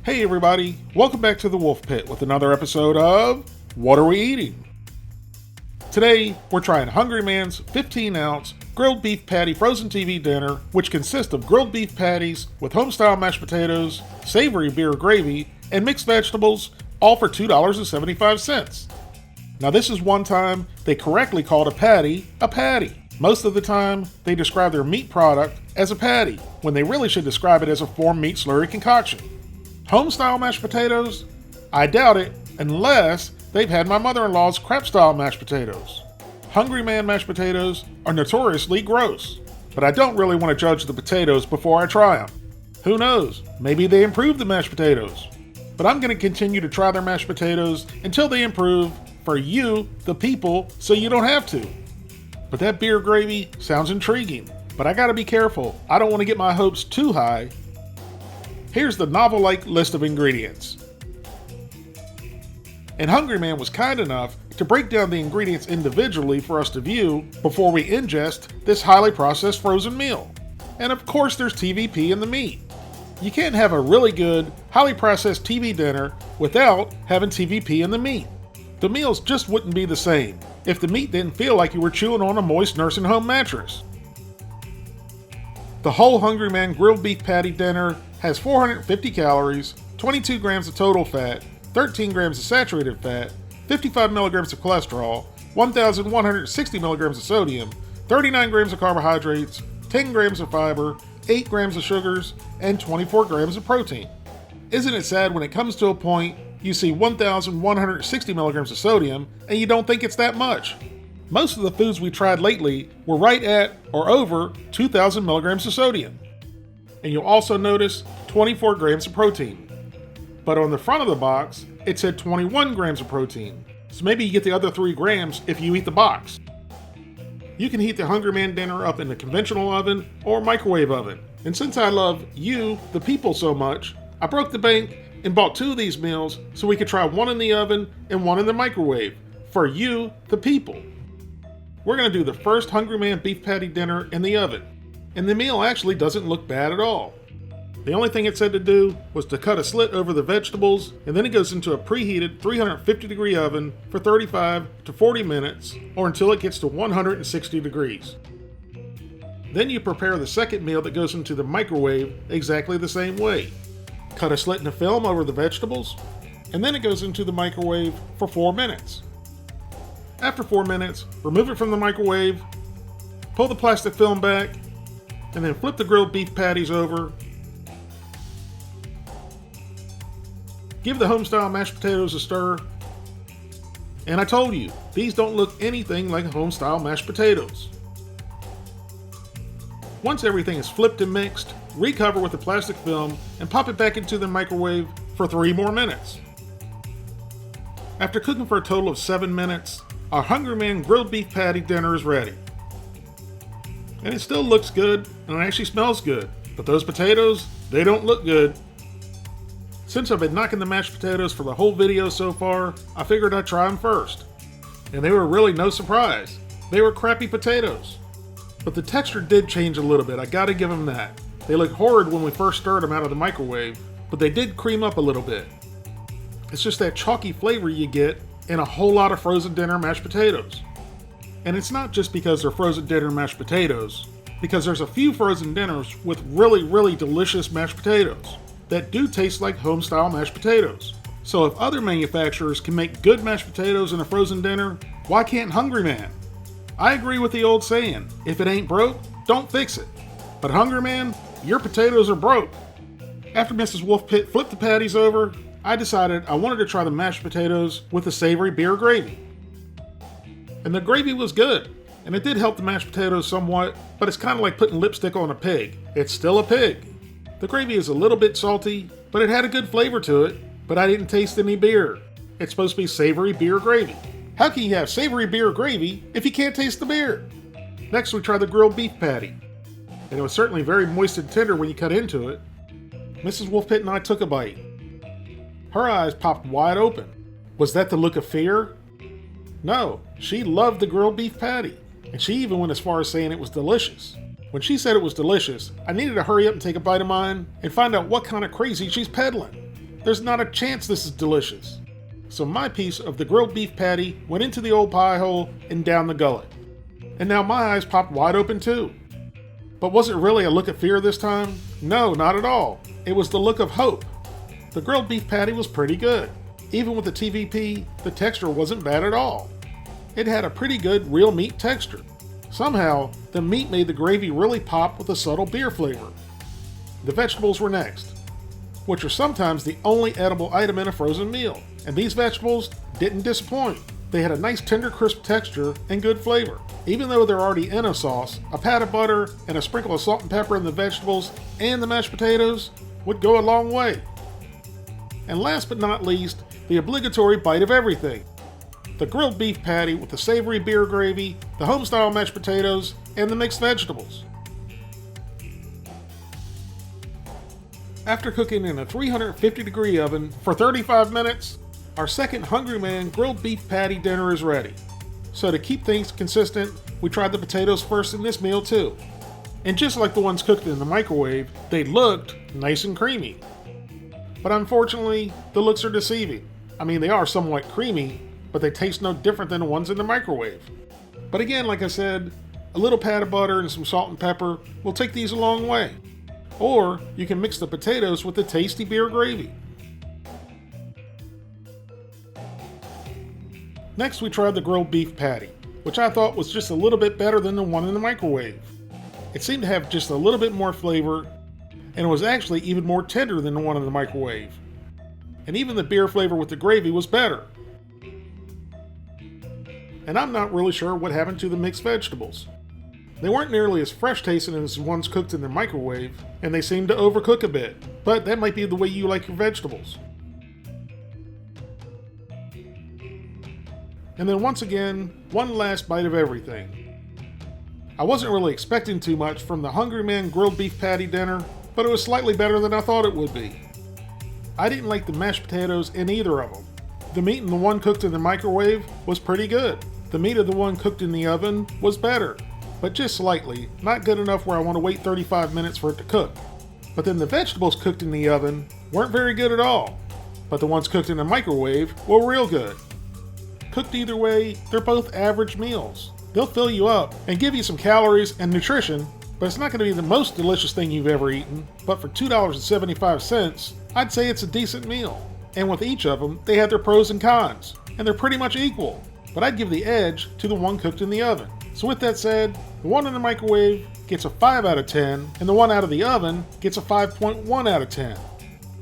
Hey everybody, welcome back to the Wolf Pit with another episode of What Are We Eating? Today, we're trying Hungryman's 15-ounce grilled beef patty frozen TV dinner, which consists of grilled beef patties with home-style mashed potatoes, savory beer gravy, and mixed vegetables, all for $2.75. Now this is one time they correctly called a patty. Most of the time, they describe their meat product as a patty, when they really should describe it as a formed meat slurry concoction. Home-style mashed potatoes? I doubt it, unless they've had my mother-in-law's crap-style mashed potatoes. Hungryman mashed potatoes are notoriously gross, but I don't really want to judge the potatoes before I try them. Who knows, maybe they improved the mashed potatoes. But I'm going to continue to try their mashed potatoes until they improve for you, the people, so you don't have to. But that beer gravy sounds intriguing, but I gotta be careful. I don't want to get my hopes too high. Here's the novel-like list of ingredients. And Hungryman was kind enough to break down the ingredients individually for us to view before we ingest this highly processed frozen meal. And of course there's TVP in the meat. You can't have a really good, highly processed TV dinner without having TVP in the meat. The meals just wouldn't be the same if the meat didn't feel like you were chewing on a moist nursing home mattress. The whole Hungryman grilled beef patty dinner has 450 calories, 22 grams of total fat, 13 grams of saturated fat, 55 milligrams of cholesterol, 1,160 milligrams of sodium, 39 grams of carbohydrates, 10 grams of fiber, 8 grams of sugars, and 24 grams of protein. Isn't it sad when it comes to a point you see 1,160 milligrams of sodium and you don't think it's that much? Most of the foods we tried lately were right at or over 2,000 milligrams of sodium. And you'll also notice 24 grams of protein. But on the front of the box, it said 21 grams of protein. So maybe you get the other 3 grams if you eat the box. You can heat the Hungryman dinner up in a conventional oven or microwave oven. And since I love you, the people, so much, I broke the bank and bought 2 of these meals so we could try one in the oven and one in the microwave. For you, the people. We're going to do the first Hungryman beef patty dinner in the oven. And the meal actually doesn't look bad at all. The only thing it said to do was to cut a slit over the vegetables, and then it goes into a preheated 350 degree oven for 35 to 40 minutes, or until it gets to 160 degrees. Then you prepare the second meal that goes into the microwave exactly the same way. Cut a slit in the film over the vegetables, and then it goes into the microwave for 4 minutes. After 4 minutes, remove it from the microwave, pull the plastic film back, and then flip the grilled beef patties over. Give the home-style mashed potatoes a stir. And I told you, these don't look anything like home-style mashed potatoes. Once everything is flipped and mixed, recover with the plastic film and pop it back into the microwave for 3 more minutes. After cooking for a total of 7 minutes, our Hungryman grilled beef patty dinner is ready. And it still looks good, and it actually smells good. But those potatoes, they don't look good. Since I've been knocking the mashed potatoes for the whole video so far, I figured I'd try them first. And they were really no surprise. They were crappy potatoes. But the texture did change a little bit, I gotta give them that. They looked horrid when we first stirred them out of the microwave, but they did cream up a little bit. It's just that chalky flavor you get in a whole lot of frozen dinner mashed potatoes. And it's not just because they're frozen dinner mashed potatoes, because there's a few frozen dinners with really delicious mashed potatoes that do taste like home-style mashed potatoes. So if other manufacturers can make good mashed potatoes in a frozen dinner, why can't Hungryman? I agree with the old saying, if it ain't broke, don't fix it. But Hungryman, your potatoes are broke. After Mrs. Wolf Pit flipped the patties over, I decided I wanted to try the mashed potatoes with the savory beer gravy. And the gravy was good, and it did help the mashed potatoes somewhat, but it's kind of like putting lipstick on a pig. It's still a pig. The gravy is a little bit salty, but it had a good flavor to it, but I didn't taste any beer. It's supposed to be savory beer gravy. How can you have savory beer gravy if you can't taste the beer? Next we tried the grilled beef patty, and it was certainly very moist and tender when you cut into it. Mrs. Wolf Pit and I took a bite. Her eyes popped wide open. Was that the look of fear? No, she loved the grilled beef patty, and she even went as far as saying it was delicious. When she said it was delicious, I needed to hurry up and take a bite of mine and find out what kind of crazy she's peddling. There's not a chance this is delicious. So my piece of the grilled beef patty went into the old pie hole and down the gullet. And now my eyes popped wide open too. But was it really a look of fear this time? No, not at all. It was the look of hope. The grilled beef patty was pretty good. Even with the TVP, the texture wasn't bad at all. It had a pretty good real meat texture. Somehow, the meat made the gravy really pop with a subtle beer flavor. The vegetables were next, which are sometimes the only edible item in a frozen meal, and these vegetables didn't disappoint. They had a nice tender crisp texture and good flavor. Even though they're already in a sauce, a pat of butter and a sprinkle of salt and pepper in the vegetables and the mashed potatoes would go a long way. And last but not least, the obligatory bite of everything. The grilled beef patty with the savory beer gravy, the home-style mashed potatoes, and the mixed vegetables. After cooking in a 350-degree oven for 35 minutes, our second Hungryman grilled beef patty dinner is ready. So to keep things consistent, we tried the potatoes first in this meal too. And just like the ones cooked in the microwave, they looked nice and creamy. But unfortunately, the looks are deceiving. I mean, they are somewhat creamy, but they taste no different than the ones in the microwave. But again, like I said, a little pat of butter and some salt and pepper will take these a long way. Or you can mix the potatoes with the tasty beer gravy. Next, we tried the grilled beef patty, which I thought was just a little bit better than the one in the microwave. It seemed to have just a little bit more flavor, and it was actually even more tender than the one in the microwave. And even the beer flavor with the gravy was better. And I'm not really sure what happened to the mixed vegetables. They weren't nearly as fresh tasting as the ones cooked in the microwave, and they seemed to overcook a bit, but that might be the way you like your vegetables. And then once again, one last bite of everything. I wasn't really expecting too much from the Hungryman grilled beef patty dinner, but it was slightly better than I thought it would be. I didn't like the mashed potatoes in either of them. The meat in the one cooked in the microwave was pretty good. The meat of the one cooked in the oven was better, but just slightly, not good enough where I want to wait 35 minutes for it to cook. But then the vegetables cooked in the oven weren't very good at all, but the ones cooked in the microwave were real good. Cooked either way, they're both average meals. They'll fill you up and give you some calories and nutrition, but it's not going to be the most delicious thing you've ever eaten. But for $2.75, I'd say it's a decent meal. And with each of them, they had their pros and cons, and they're pretty much equal. But I'd give the edge to the one cooked in the oven. So with that said, the one in the microwave gets a 5 out of 10, and the one out of the oven gets a 5.1 out of 10.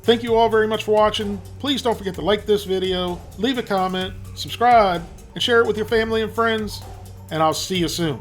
Thank you all very much for watching. Please don't forget to like this video, leave a comment, subscribe, and share it with your family and friends, and I'll see you soon.